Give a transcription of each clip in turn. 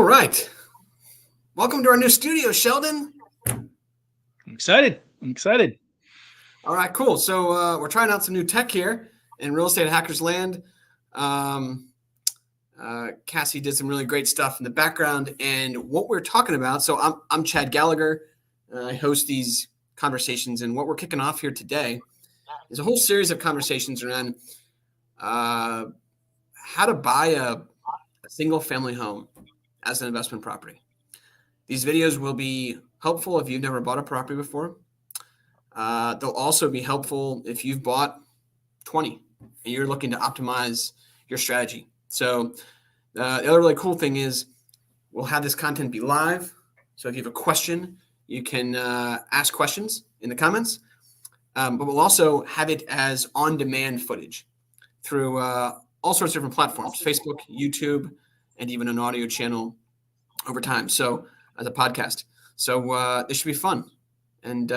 right. Welcome to our new studio, Sheldon. I'm excited. All right, cool. So we're trying out some new tech here in Real Estate Hackers land. Cassie did some really great stuff in the background, and what we're talking about. So I'm Chad Gallagher. I host these conversations, and what we're kicking off here today is a whole series of conversations around how to buy a single-family home as an investment property. These videos will be helpful if you've never bought a property before. They'll also be helpful if you've bought 20 and you're looking to optimize your strategy. So the other really cool thing is we'll have this content be live. So if you have a question, you can ask questions in the comments. But we'll also have it as on-demand footage through all sorts of different platforms, Facebook, YouTube, and even an audio channel over time. So as a podcast. So this should be fun. And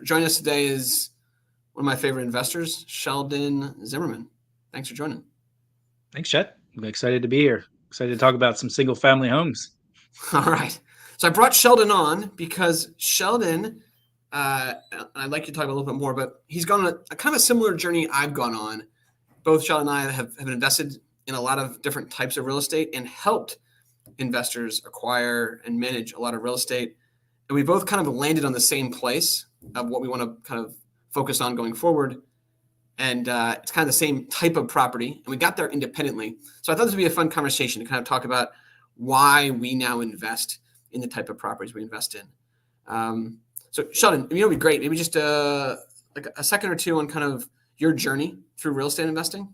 joining us today is one of my favorite investors, Sheldon Zimmerman. Thanks for joining. Thanks, Chet. I'm excited to be here. Excited to talk about some single family homes. All right. So I brought Sheldon on because Sheldon, I'd like to talk a little bit more, but he's gone on a kind of a similar journey I've gone on. Both Sheldon and I have invested in a lot of different types of real estate and helped investors acquire and manage a lot of real estate. And we both kind of landed on the same place of what we want to kind of focus on going forward. And it's kind of the same type of property. And we got there independently. So I thought this would be a fun conversation to kind of talk about why we now invest in the type of properties we invest in. So Sheldon, it'd be great. Maybe just like a second or two on kind of your journey through real estate investing.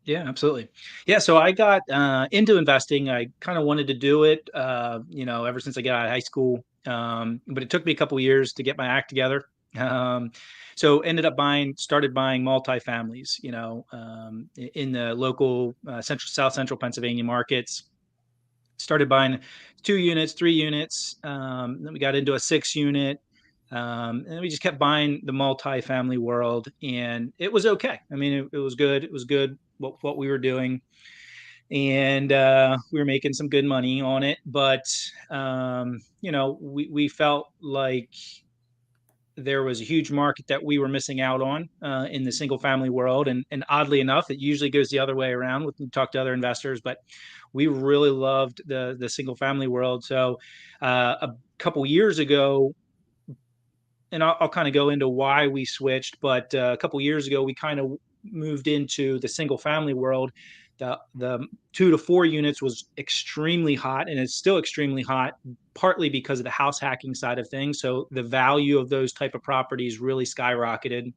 Yeah, absolutely. Yeah, so I got into investing. I kind of wanted to do it, ever since I got out of high school. But it took me a couple of years to get my act together. So ended up started buying multifamilies, in the local South Central Pennsylvania markets. Started buying 2 units, 3 units. Then we got into a 6 unit. And we just kept buying the multifamily world, and it was okay. I mean, it was good. It was good what we were doing, and we were making some good money on it. But we felt like there was a huge market that we were missing out on in the single family world, and oddly enough, it usually goes the other way around when you talk to other investors. But we really loved the single family world. So a couple years ago. And I'll kind of go into why we switched, but a couple years ago, we kind of moved into the single family world. The 2 to 4 units was extremely hot, and it's still extremely hot, partly because of the house hacking side of things. So the value of those type of properties really skyrocketed,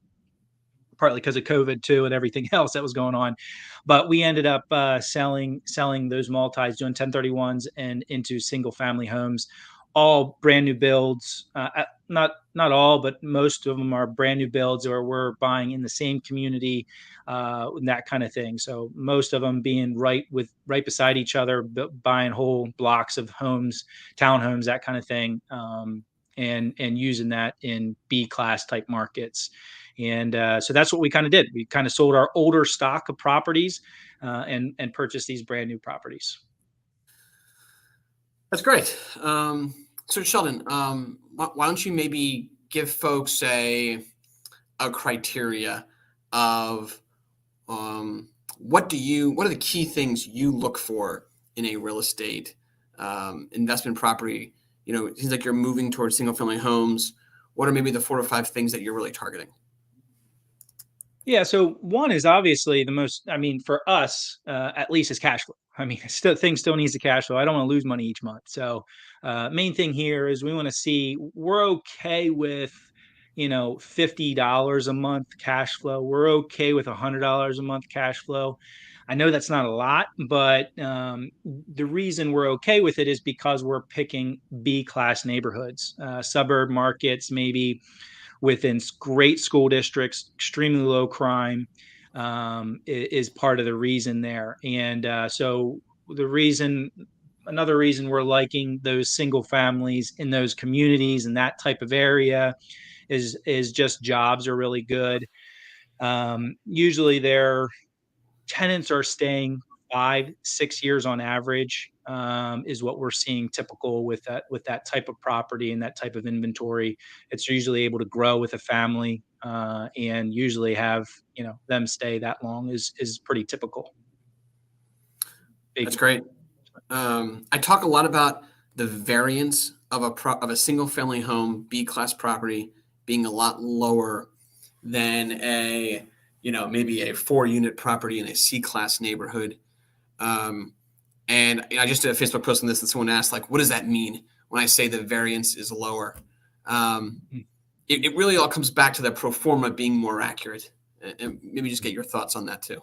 partly because of COVID too, and everything else that was going on. But we ended up selling those multis, doing 1031s and into single family homes, all brand new builds. Not all, but most of them are brand new builds, or we're buying in the same community, that kind of thing. So most of them being right beside each other, buying whole blocks of homes, townhomes, that kind of thing, and using that in B class type markets. And so that's what we kind of did. We kind of sold our older stock of properties and purchased these brand new properties. That's great. So Sheldon, why don't you maybe give folks a criteria of what are the key things you look for in a real estate investment property? It seems like you're moving towards single family homes. What are maybe the 4 or 5 things that you're really targeting? Yeah, so one is obviously the most, for us, at least, is cash flow. Things still needs the cash flow. I don't want to lose money each month. So main thing here is we want to see we're okay with, $50 a month cash flow. We're okay with $100 a month cash flow. I know that's not a lot, but the reason we're okay with it is because we're picking B-class neighborhoods, suburb markets, maybe within great school districts, extremely low crime, is part of the reason there. And so another reason we're liking those single families in those communities and that type of area is just jobs are really good. Usually their tenants are staying 5-6 years on average. is what we're seeing typical with that type of property and that type of inventory. It's usually able to grow with a family, and usually have them stay that long is pretty typical. That's great. I talk a lot about the variance of a single family home B class property being a lot lower than maybe a 4-unit property in a C class neighborhood. And I just did a Facebook post on this, and someone asked, like, what does that mean when I say the variance is lower? It really all comes back to the pro forma being more accurate, and maybe just get your thoughts on that too.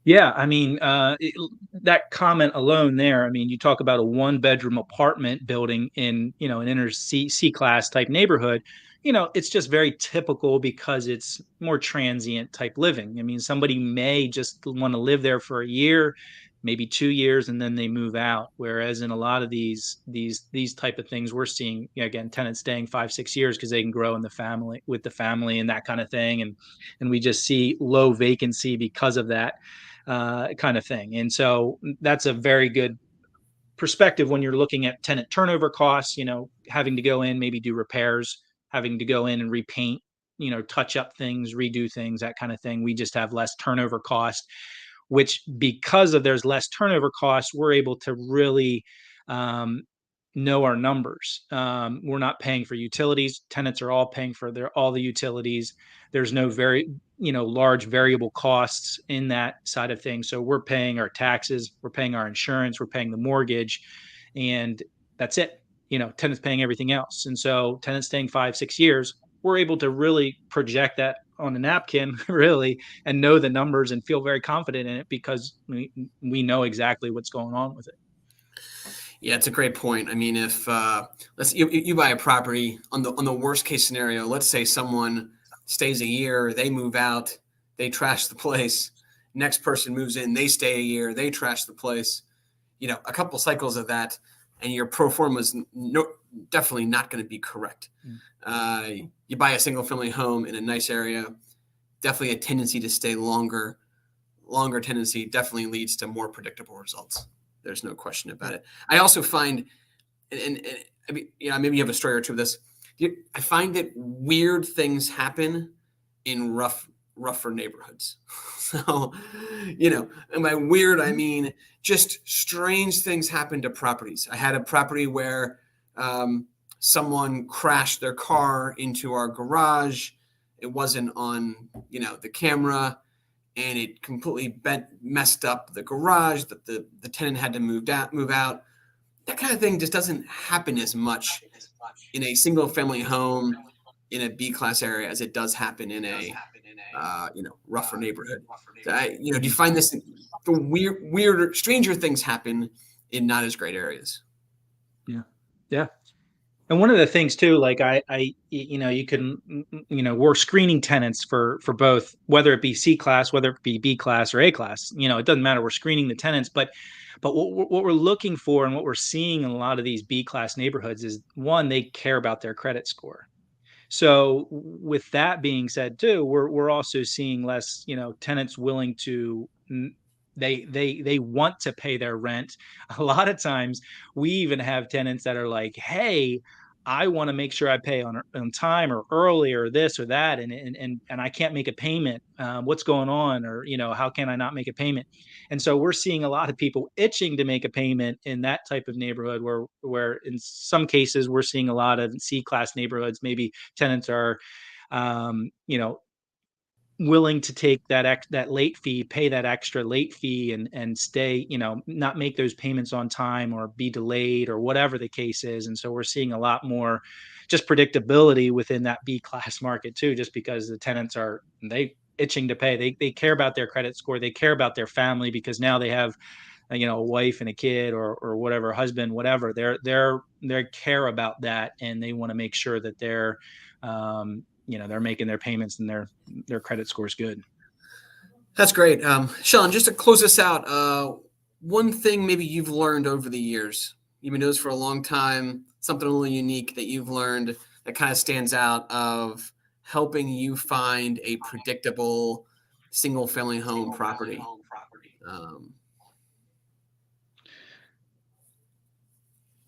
Yeah, I mean, that comment alone there. I mean, you talk about a 1-bedroom apartment building in, an inner C class type neighborhood. It's just very typical because it's more transient type living. I mean, somebody may just want to live there for a year, maybe 2 years, and then they move out. Whereas in a lot of these type of things, we're seeing, again, tenants staying 5-6 years because they can grow in the family with the family and that kind of thing, and we just see low vacancy because of that kind of thing. And so that's a very good perspective when you're looking at tenant turnover costs, having to go in, maybe do repairs, having to go in and repaint, touch up things, redo things, that kind of thing. We just have less turnover cost, which, because of there's less turnover costs, we're able to really know our numbers. We're not paying for utilities. Tenants are all paying for all the utilities. There's no very large variable costs in that side of things. So we're paying our taxes, we're paying our insurance, we're paying the mortgage, and that's it. Tenants paying everything else. And so tenants staying 5-6 years, we're able to really project that on a napkin, really, and know the numbers and feel very confident in it because we know exactly what's going on with it. Yeah, it's a great point. I mean, if you buy a property on the worst case scenario, let's say someone stays a year, they move out, they trash the place. Next person moves in, they stay a year, they trash the place. A couple cycles of that, and your pro forma is definitely not going to be correct. You buy a single family home in a nice area, definitely a tendency to stay longer. Longer tendency definitely leads to more predictable results. There's no question about it. I also find, and I mean, maybe you have a story or two of this. I find that weird things happen in rougher neighborhoods. So, and by weird, I mean just strange things happen to properties. I had a property where someone crashed their car into our garage. It wasn't on, the camera, and it completely messed up the garage that the tenant had to move out. That kind of thing just doesn't happen as much in a single family home in a B class area as it does happen in a rougher neighborhood. So do you find this the weirder, stranger things happen in not as great areas? Yeah. And one of the things too, like you can, we're screening tenants for both, whether it be C class, whether it be B class or A class. It doesn't matter. We're screening the tenants, but what we're looking for and what we're seeing in a lot of these B class neighborhoods is, one, they care about their credit score. So with that being said too, we're also seeing less, tenants willing to, they want to pay their rent. A lot of times we even have tenants that are like, hey, I want to make sure I pay on time or early or this or that, and I can't make a payment. What's going on? Or how can I not make a payment? And so we're seeing a lot of people itching to make a payment in that type of neighborhood, where in some cases we're seeing a lot of C class neighborhoods. Maybe tenants are, willing to take that late fee, pay that extra late fee, and stay, not make those payments on time or be delayed or whatever the case is. And so we're seeing a lot more just predictability within that B class market too, just because the tenants are they itching to pay. They care about their credit score, they care about their family, because now they have a wife and a kid or whatever, husband, whatever. They care about that, and they want to make sure that they're making their payments and their credit score is good. That's great. Sean, just to close this out, one thing maybe you've learned over the years, you've been doing this for a long time, something a little unique that you've learned that kind of stands out of helping you find a predictable single family home property.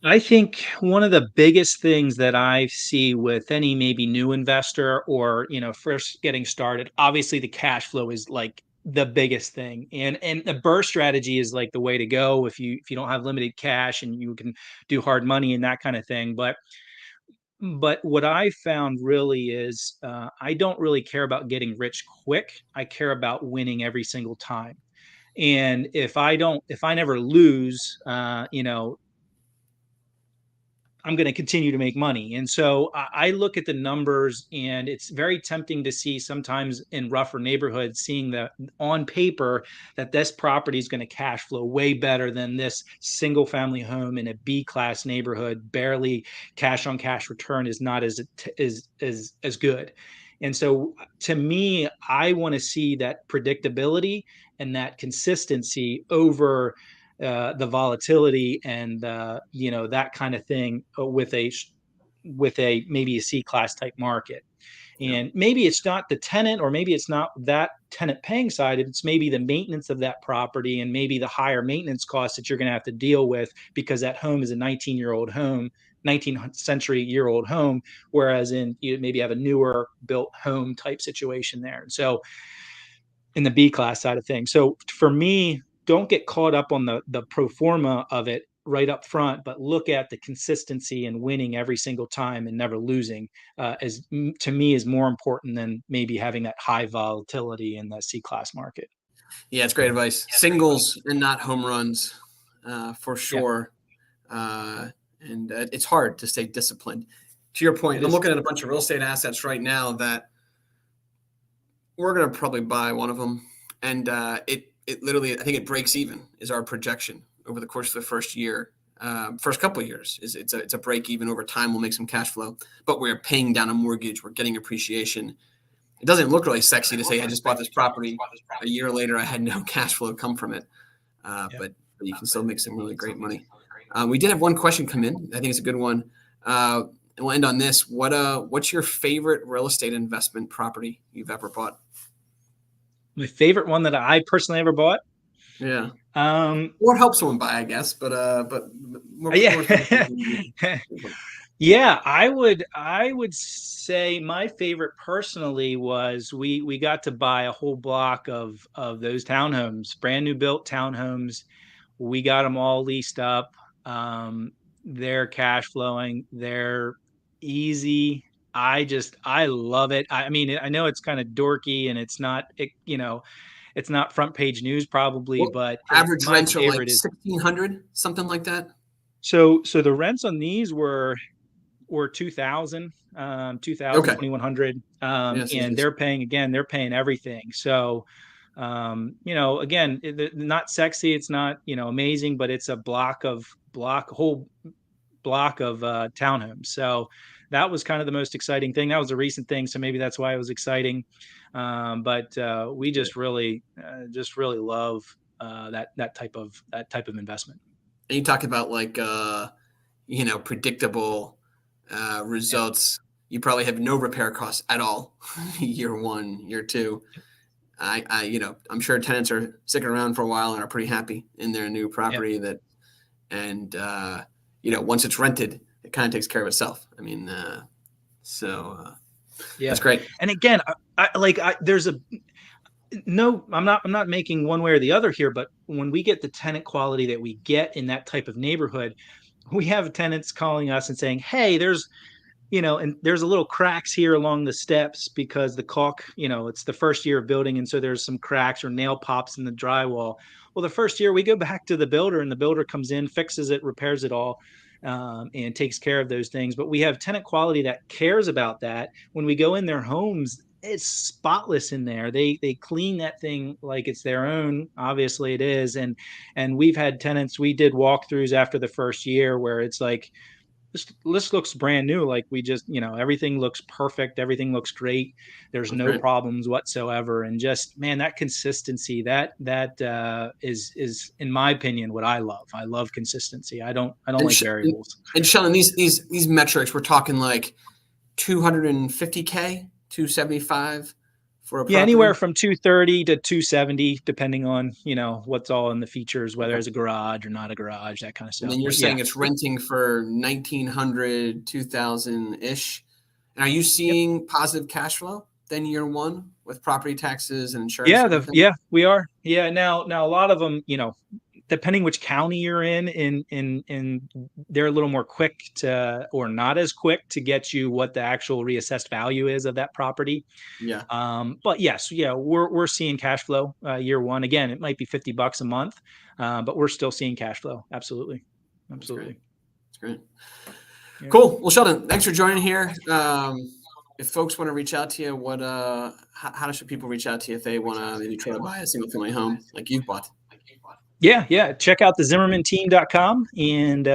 I think one of the biggest things that I see with any maybe new investor or, first getting started, obviously the cash flow is like the biggest thing. And the burst strategy is like the way to go if you don't have limited cash and you can do hard money and that kind of thing. But what I found really is I don't really care about getting rich quick. I care about winning every single time. And if I never lose, I'm going to continue to make money. And so I look at the numbers, and it's very tempting to see sometimes in rougher neighborhoods, seeing that on paper that this property is going to cash flow way better than this single family home in a B class neighborhood. Barely cash on cash return is not as good. And so to me, I want to see that predictability and that consistency over the volatility and that kind of thing with a maybe a C class type market. Yeah. And maybe it's not the tenant, or maybe it's not that tenant paying side. It's maybe the maintenance of that property and maybe the higher maintenance costs that you're going to have to deal with because that home is a 19-year-old home, 19th century year old home, whereas in you maybe have a newer built home type situation there. And so in the B class side of things. So for me, don't get caught up on the pro forma of it right up front, but look at the consistency and winning every single time and never losing. As to me, is more important than maybe having that high volatility in the C class market. Yeah, it's great advice. Singles and not home runs, for Yeah, sure. And it's hard to stay disciplined. To your point, it I'm is. looking at a bunch of real estate assets right now that we're going to probably buy one of them, and it literally, I think it breaks even is our projection over the course of the first year. First couple of years is it's a break even. Over time we'll make some cash flow, but we're paying down a mortgage, we're getting appreciation. It doesn't look really sexy to say I just bought this property, a year later I had no cash flow come from it, Yeah. but you can still make some really great money. We did have one question come in. I think it's a good one. And we'll end on this. What's your favorite real estate investment property you've ever bought? My favorite one that I personally ever bought. Yeah. Um, Or help someone buy, I guess, but more yeah. Yeah, I would say my favorite personally was we got to buy a whole block of those townhomes, brand new built townhomes. We got them all leased up. Um, they're cash flowing. They're easy. I love it. I mean, I know it's kind of dorky and it's not front page news probably, Well, but average my rents are like favorite is 1,600, something like that. so the rents on these were 2000, 2000, Okay. 2100. Yes, yes, And yes. they're paying everything. So, again, not sexy. It's not, amazing, but it's a whole block of townhomes. So that was kind of the most exciting thing. That was a recent thing. So maybe that's why it was exciting. But we just really love that type of investment. And you talk about like predictable Yeah. results. You probably have no repair costs at all. Year one, year two. I'm sure tenants are sticking around for a while and are pretty happy in their new Yeah. property and once it's rented, it kind of takes care of itself. I mean, Yeah. that's great. And again, there's a no, I'm not making one way or the other here, but when we get the tenant quality that we get in that type of neighborhood, we have tenants calling us and saying, "Hey, and there's a little cracks here along the steps because the caulk, it's the first year of building, and so there's some cracks or nail pops in the drywall." Well, the first year we go back to the builder, and the builder comes in, fixes it, repairs it all, and takes care of those things. But we have tenant quality that cares about that. When we go in their homes, it's spotless in there. They clean that thing like it's their own. Obviously, it is, and we've had tenants. We did walkthroughs after the first year where it's like, this looks brand new. Like we just, everything looks perfect. Everything looks great. There's That's no great. problems whatsoever. And just, man, that consistency, is in my opinion, what I love. I love consistency. I don't And like variables. and Sheldon, these metrics, we're talking like 250K, 275 for a Yeah, property? anywhere from 230 to 270, depending on, what's all in the features, whether it's a garage or not a garage, that kind of And stuff. then you're But saying yeah. it's renting for 1900, 2000-ish. And are you Yep. seeing positive cash flow then year one with property taxes and insurance and everything? Yeah, we are. Yeah, now a lot of them, depending which county you're in they're a little more quick to, or not as quick to get you what the actual reassessed value is of that property. Yeah. But yes, yeah, we're seeing cash flow year one. Again, it might be $50 a month, but we're still seeing cash flow. Absolutely. That's great. Absolutely. That's great. Yeah. Cool. Well, Sheldon, thanks for joining here. If folks want to reach out to you, how should people reach out to you if they want to maybe try to buy a single family home like you've bought? Yeah. Check out the ZimmermanTeam.com and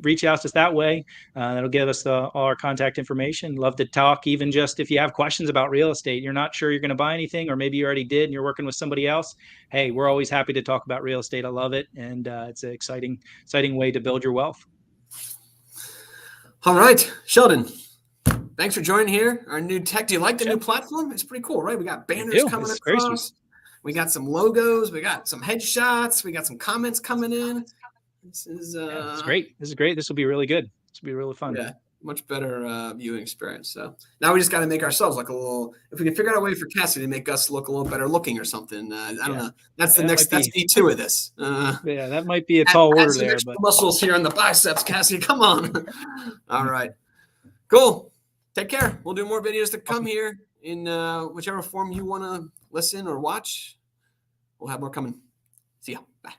reach out to us that way. That'll give us all our contact information. Love to talk, even just if you have questions about real estate, you're not sure you're going to buy anything, or maybe you already did and you're working with somebody else. Hey, we're always happy to talk about real estate. I love it. And it's an exciting way to build your wealth. All right, Sheldon, thanks for joining here. Our new tech. Do you like the new platform? It's pretty cool, right? We got banners coming across. We got some logos. We got some headshots. We got some comments coming in. This is it's great. This is great. This will be really good. This will be really fun. Yeah, much better viewing experience. So now we just got to make ourselves look a little. If we can figure out a way for Cassie to make us look a little better looking or something, I don't know. That's the next. That's D2 of this. Yeah, that might be a tall order there. But muscles here on the biceps, Cassie. Come on. All right. Cool. Take care. We'll do more videos to come here in whichever form you want to listen or watch. We'll have more coming. See ya. Bye.